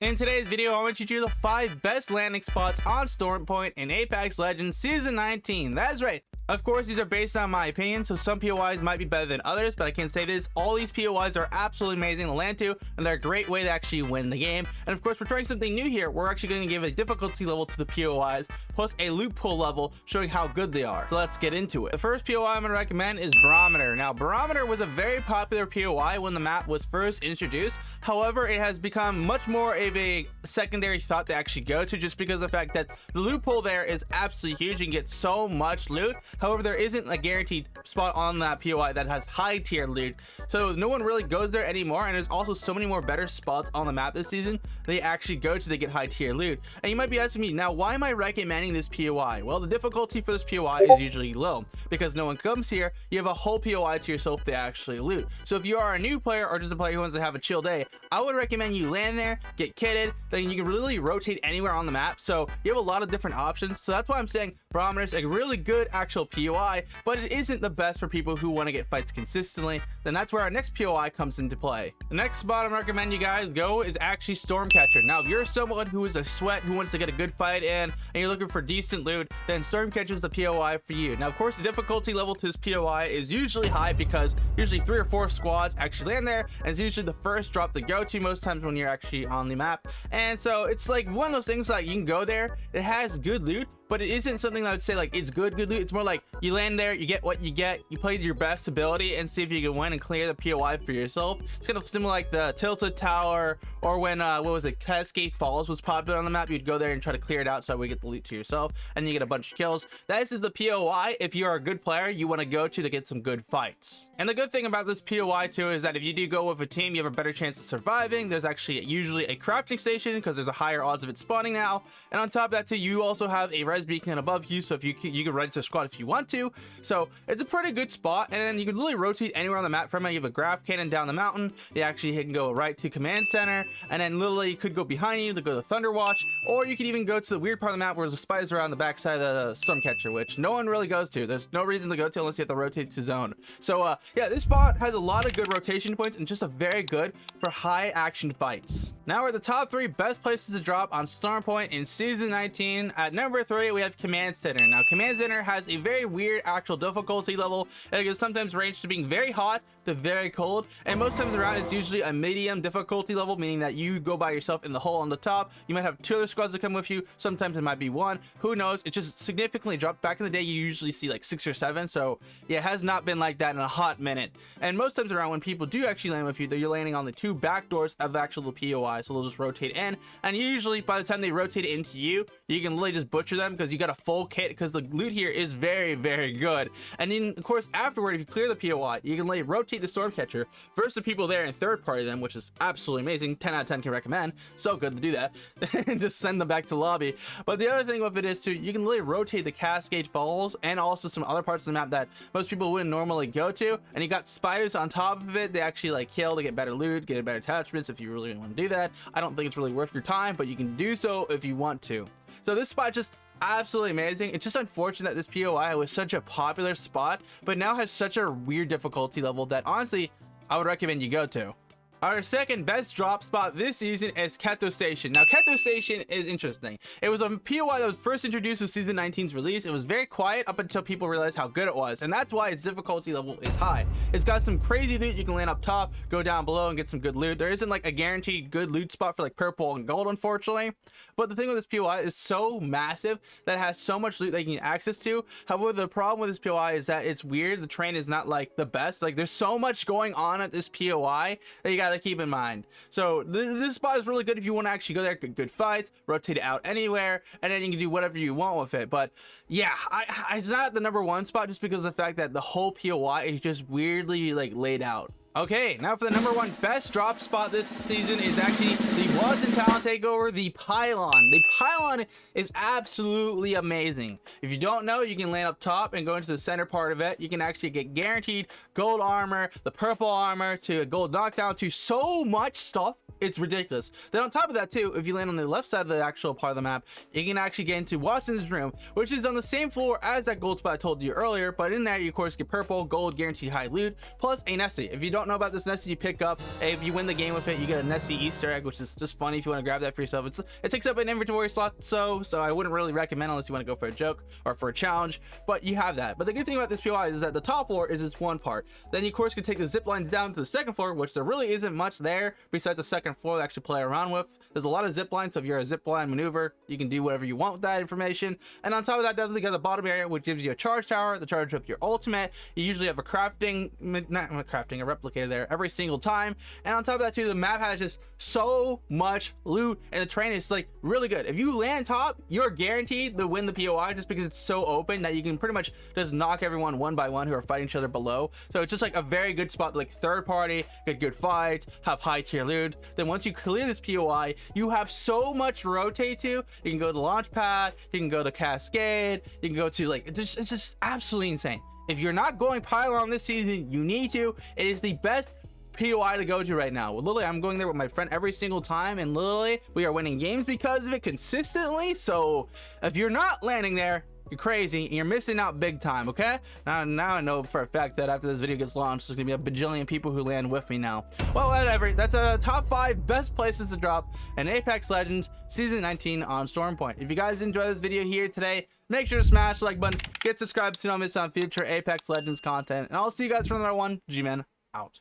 In today's video, I want you to do the 5 best landing spots on Stormpoint in Apex Legends Season 19. That's right. Of course, these are based on my opinion, so some POIs might be better than others, but I can say this, all these POIs are absolutely amazing to land to, and they're a great way to actually win the game. And of course, we're trying something new here. We're actually going to give a difficulty level to the POIs, plus a loot pool level, showing how good they are. So let's get into it. The first POI I'm going to recommend is Barometer. Now, Barometer was a very popular POI when the map was first introduced. However, it has become much more of a secondary thought to actually go to, just because of the fact that the loot pool there is absolutely huge. You can get so much loot. However, there isn't a guaranteed spot on that POI that has high tier loot, so no one really goes there anymore. And there's also so many more better spots on the map this season they actually go to get high tier loot. And you might be asking me, now why am I recommending this POI? Well, the difficulty for this POI is usually low because no one comes here. You have a whole POI to yourself to actually loot. So if you are a new player or just a player who wants to have a chill day, I would recommend you land there, get kitted, then you can really rotate anywhere on the map. So you have a lot of different options. So that's why I'm saying Barometer is a really good actual POI, but it isn't the best for people who want to get fights consistently. Then that's where our next POI comes into play. The next spot I'm recommending you guys go is actually Stormcatcher. Now, if you're someone who is a sweat, who wants to get a good fight in, and you're looking for decent loot, then Stormcatcher is the POI for you. Now, of course, the difficulty level to this POI is usually high because usually 3 or 4 squads actually land there, and it's usually the first drop to go to most times when you're actually on the map. And so it's like one of those things, like you can go there, it has good loot, but it isn't something that I would say like it's good loot. It's more like you land there, you get what you get, you play your best ability and see if you can win and clear the POI for yourself. It's kind of similar like the Tilted Tower, or when what was it, Cascade Falls was popular on the map. You'd go there and try to clear it out so we get the loot to yourself and you get a bunch of kills. That is the POI if you're a good player you want to go to get some good fights. And the good thing about this POI too is that if you do go with a team, you have a better chance of surviving. There's actually usually a crafting station because there's a higher odds of it spawning now. And on top of that too, you also have a res beacon above you, so if you can register a squad if you want to. So it's a pretty good spot, and then you can literally rotate anywhere on the map from it. You have a graph cannon down the mountain. You actually can go right to command center, and then literally you could go behind you to go to Thunder Watch, or you could even go to the weird part of the map where the spiders are on the backside of the Stormcatcher, which no one really goes to. There's no reason to go to unless you have to rotate to zone. So yeah, this spot has a lot of good rotation points and just a very good for high action fights. Now we're at the top 3 best places to drop on Stormpoint in Season 19. At number 3, we have Command Center. Now, Command Center has a very weird actual difficulty level. It can sometimes range to being very hot to very cold, and most times around it's usually a medium difficulty level, meaning that you go by yourself in the hole on the top. You might have 2 other squads that come with you. Sometimes it might be 1. Who knows? It just significantly dropped. Back in the day, you usually see like 6 or 7. So yeah, it has not been like that in a hot minute. And most times around when people do actually land with you, you're landing on the 2 back doors of actual POI. So they'll just rotate in, and usually by the time they rotate into you, you can literally just butcher them because you got a full kit, because the loot here is very, very good. And then of course afterward, if you clear the POI, you can literally rotate the Stormcatcher versus the people there and third party them, which is absolutely amazing. 10 out of 10 can recommend. So good to do that and just send them back to lobby. But the other thing with it is too, you can literally rotate the Cascade Falls and also some other parts of the map that most people wouldn't normally go to, and you got spiders on top of it. They actually like kill to get better loot, get better attachments if you really want to do that. I don't think it's really worth your time, but you can do so if you want to. So this spot just absolutely amazing. It's just unfortunate that this POI was such a popular spot, but now has such a weird difficulty level that honestly I would recommend you go to. Our second best drop spot this season is Etto Station. Now, Etto Station is interesting. It was a POI that was first introduced with Season 19's release. It was very quiet up until people realized how good it was, and that's why its difficulty level is high. It's got some crazy loot. You can land up top, go down below, and get some good loot. There isn't like a guaranteed good loot spot for like purple and gold, unfortunately. But the thing with this POI is so massive that it has so much loot that you can get access to. However, the problem with this POI is that it's weird. The terrain is not like the best. Like, there's so much going on at this POI that you got to keep in mind. So this spot is really good if you want to actually go there, get good fights, rotate it out anywhere, and then you can do whatever you want with it. But yeah, it's not at the number 1 spot just because of the fact that the whole POI is just weirdly like laid out. Okay, now for the number 1 best drop spot this season is actually the WASTAL Talent Takeover, the Pylon. The Pylon is absolutely amazing. If you don't know, you can land up top and go into the center part of it. You can actually get guaranteed gold armor, the purple armor, to a gold knockdown, to so much stuff. It's ridiculous. Then on top of that too, if you land on the left side of the actual part of the map, you can actually get into Watson's room, which is on the same floor as that gold spot I told you earlier, but in there you of course get purple, gold, guaranteed high loot, plus a Nessie. If you don't don't know about this Nessie, you pick up, if you win the game with it, you get a Nessie Easter egg, which is just funny if you want to grab that for yourself. It takes up an inventory slot, so I wouldn't really recommend unless you want to go for a joke or for a challenge, but you have that. But the good thing about this POI is that the top floor is this one part. Then you of course can take the zip lines down to the second floor, which there really isn't much there besides the second floor to actually play around with. There's a lot of zip lines, so if you're a zip line maneuver, you can do whatever you want with that information. And on top of that, definitely got the bottom area, which gives you a charge tower to charge up your ultimate. You usually have a crafting, not crafting, a replicator there every single time. And on top of that too, the map has just so much loot, and the terrain is like really good. If you land top, you're guaranteed to win the POI just because it's so open that you can pretty much just knock everyone one by one who are fighting each other below. So it's just like a very good spot, like third party, get good fights, have high tier loot. Then once you clear this POI, you have so much to rotate to. You can go to launch pad, you can go to Cascade, you can go to like, it's just absolutely insane. If you're not going pylon this season, you need to. It is the best POI to go to right now. Literally, I'm going there with my friend every single time, and literally we are winning games because of it consistently. So if you're not landing there, you're crazy and you're missing out big time. Okay, now I know for a fact that after this video gets launched, there's gonna be a bajillion people who land with me now. Well, whatever, that's a top 5 best places to drop in Apex Legends Season 19 on Stormpoint. If you guys enjoyed this video here today, make sure to smash the like button, get subscribed so you don't miss on future Apex Legends content, and I'll see you guys for another one. GMAN out.